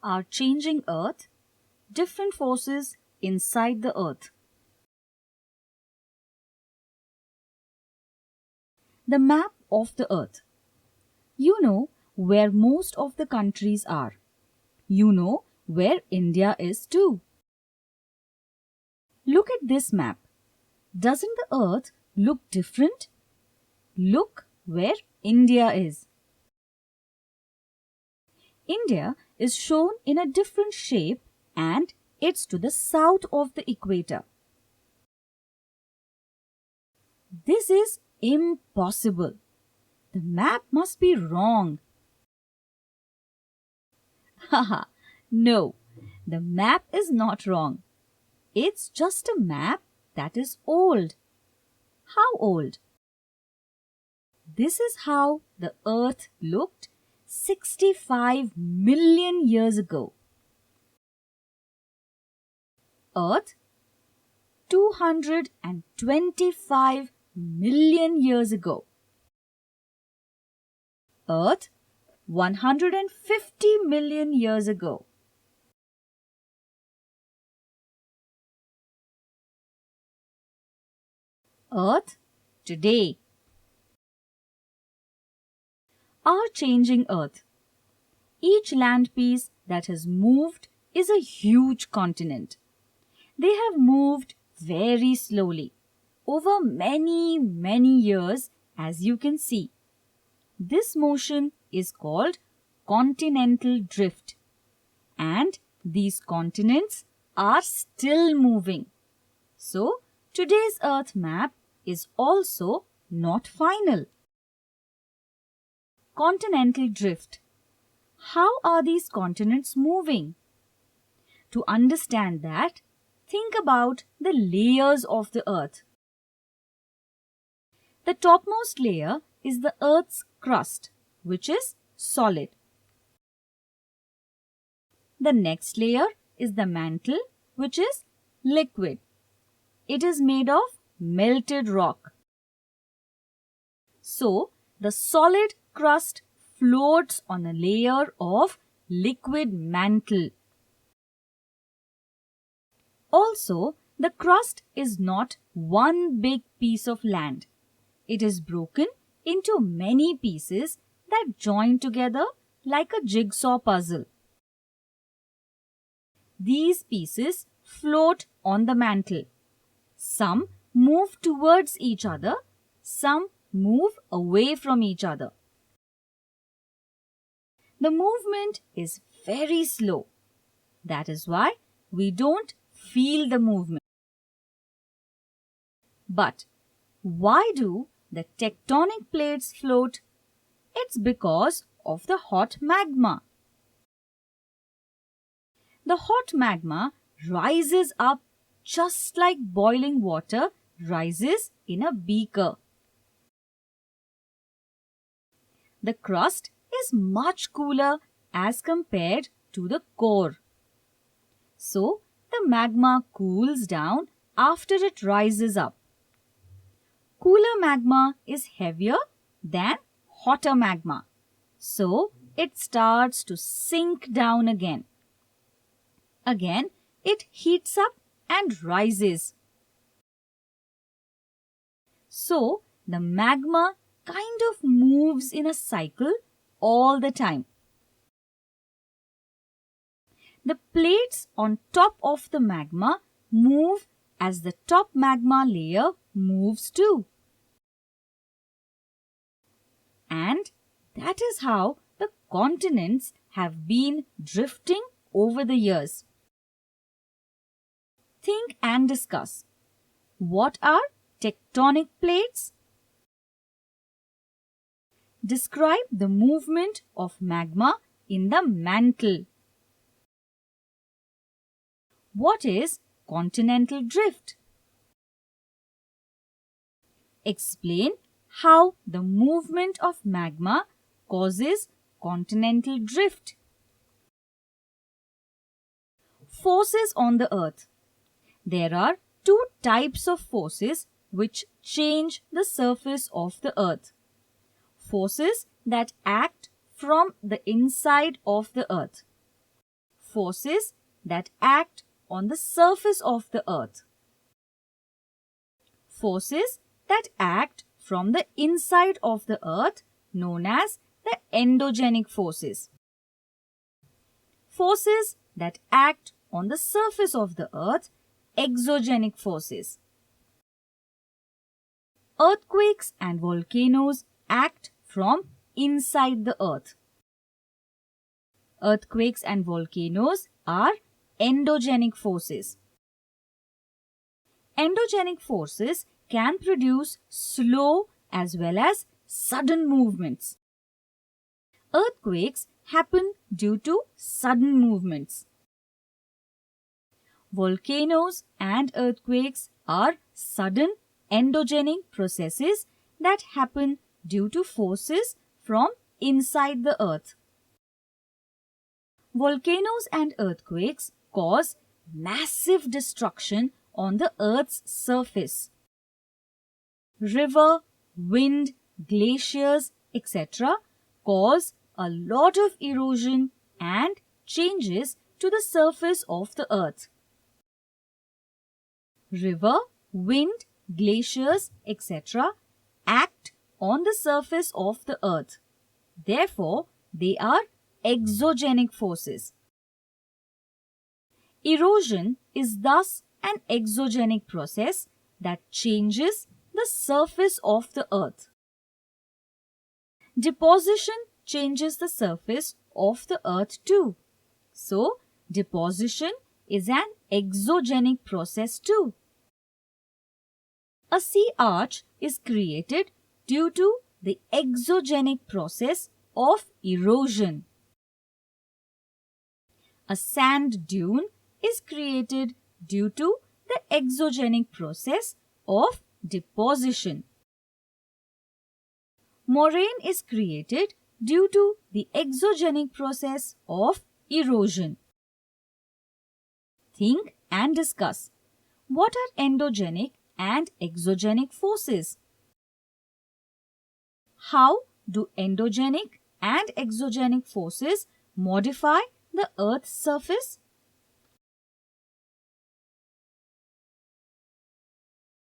Our changing Earth, different forces inside the Earth. The map of the Earth. You know where most of the countries are. You know where India is too. Look at this map. Doesn't the Earth look different? Look where India is. India is shown in a different shape and it's to the south of the equator. This is impossible. The map must be wrong. Haha, no, the map is not wrong. It's just a map that is old. How old? This is how the Earth looked 65 million years ago. Earth 225 million years ago. Earth 150 million years ago. Earth today. Our changing Earth. Each land piece that has moved is a huge continent. They have moved very slowly over many years, as you can see. This motion is called Continental Drift, and these continents are still moving. So, today's Earth map is also not final. Continental Drift. How are these continents moving? To understand that, think about the layers of the Earth. The topmost layer is the Earth's crust, which is solid. The next layer is the mantle, which is liquid. It is made of melted rock. So, the solid crust floats on a layer of liquid mantle. Also, the crust is not one big piece of land. It is broken into many pieces that join together like a jigsaw puzzle. These pieces float on the mantle. Some move towards each other, some move away from each other. The movement is very slow. That is why we don't feel the movement. But why do the tectonic plates float? It's because of the hot magma. The hot magma rises up just like boiling water rises in a beaker. The crust is much cooler as compared to the core. So, the magma cools down after it rises up. Cooler magma is heavier than hotter magma. So, it starts to sink down again. Again, it heats up and rises. So, the magma kind of moves in a cycle all the time. The plates on top of the magma move as the top magma layer moves too. And that is how the continents have been drifting over the years. Think and discuss. What are tectonic plates? Describe the movement of magma in the mantle. What is continental drift? Explain how the movement of magma causes continental drift. Forces on the Earth. There are two types of forces which change the surface of the Earth. Forces that act from the inside of the Earth. forces that act on the surface of the earth. Forces that act from the inside of the earth known as the endogenic forces. Forces that act on the surface of the earth, exogenic forces. Earthquakes and volcanoes act from inside the earth. Earthquakes and volcanoes are endogenic forces. Endogenic forces can produce slow as well as sudden movements. Earthquakes happen due to sudden movements. Volcanoes and earthquakes are sudden endogenic processes that happen due to forces from inside the earth. Volcanoes and earthquakes cause massive destruction on the earth's surface. River, wind, glaciers, etc. cause a lot of erosion and changes to the surface of the earth. River, wind, glaciers, etc. act on the surface of the earth. Therefore, they are exogenic forces. Erosion is thus an exogenic process that changes the surface of the earth. Deposition changes the surface of the earth too. So, deposition is an exogenic process too. A sea arch is created due to the exogenic process of erosion. A sand dune is created due to the exogenic process of deposition. Moraine is created due to the exogenic process of erosion. Think and discuss. What are endogenic and exogenic forces? How do endogenic and exogenic forces modify the Earth's surface?